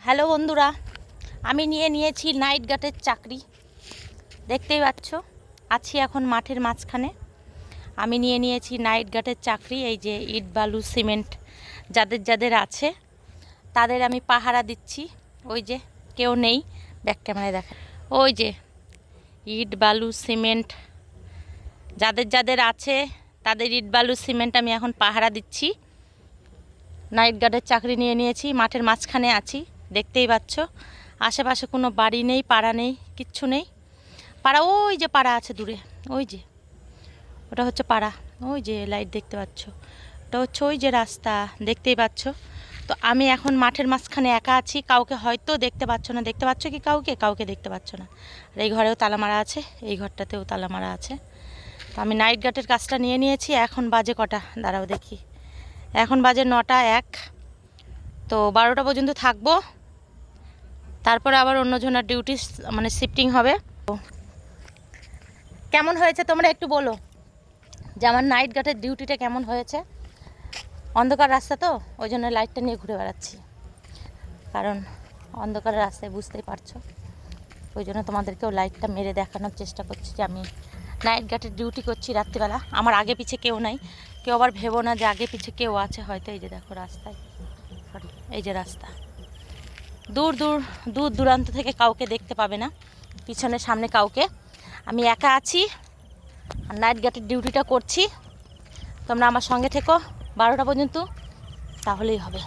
Hello বন্ধুরা, আমি নিয়েছি নাইট গার্ডের চাকরি। দেখতেই পাচ্ছ, আছি এখন মাঠের মাঝখানে। আমি নিয়েছি নাইট গার্ডের চাকরি। এই যে ইট বালু সিমেন্ট যাদের আছে তাদের আমি পাহারা দিচ্ছি। ওই যে কেউ নেই, ব্যাক ক্যামেরায় দেখা, ওই যে ইট বালু সিমেন্ট যাদের আছে তাদের ইট বালু সিমেন্ট আমি এখন পাহারা দিচ্ছি। নাইট গার্ডের চাকরি নিয়েছি, মাঠের মাঝখানে আছি। দেখতেই পাচ্ছ, আশেপাশে কোনো বাড়ি নেই, পাড়া নেই, কিচ্ছু নেই। পাড়া ওই যে পাড়া আছে দূরে, ওই যে ওটা হচ্ছে পাড়া। ওই যে লাইট দেখতে পাচ্ছ, ওটা হচ্ছে ওই যে রাস্তা, দেখতেই পাচ্ছ। তো আমি এখন মাঠের মাঝখানে একা আছি, কাউকে হয়তো দেখতে পাচ্ছ না। দেখতে পাচ্ছ কি কাউকে দেখতে পাচ্ছ না। আর এই ঘরেও তালা মারা আছে, এই ঘরটাতেও তালা মারা আছে। তো আমি নাইট গার্ডের কাজটা নিয়েছি। এখন বাজে কটা দাঁড়াও দেখি, এখন বাজে 9টা 1। তো 12টা পর্যন্ত থাকবো, তারপরে আবার অন্যজনের ডিউটি মানে শিফটিং হবে। কেমন হয়েছে তোমরা একটু বলো যে আমার নাইট গার্ডের ডিউটিটা কেমন হয়েছে। অন্ধকার রাস্তা তো, ওই জন্য লাইটটা নিয়ে ঘুরে বেড়াচ্ছি, কারণ অন্ধকার রাস্তায় বুঝতেই পারছো। ওই জন্য তোমাদেরকেও লাইটটা মেরে দেখানোর চেষ্টা করছি যে আমি নাইট গার্ডের ডিউটি করছি রাত্রিবেলা। আমার আগে পিছে কেউ নাই, কেউ আবার ভেবো না যে আগে পিছে কেউ আছে হয়তো। এই যে দেখো রাস্তায়, সরি এই যে রাস্তা, দূর দূরান্ত থেকে কাউকে দেখতে পাবে না, পিছনে সামনে কাউকে। আমি একা আছি আর নাইট গার্ডের ডিউটিটা করছি। তোমরা আমার সঙ্গে থেকো 12টা পর্যন্ত, তাহলেই হবে।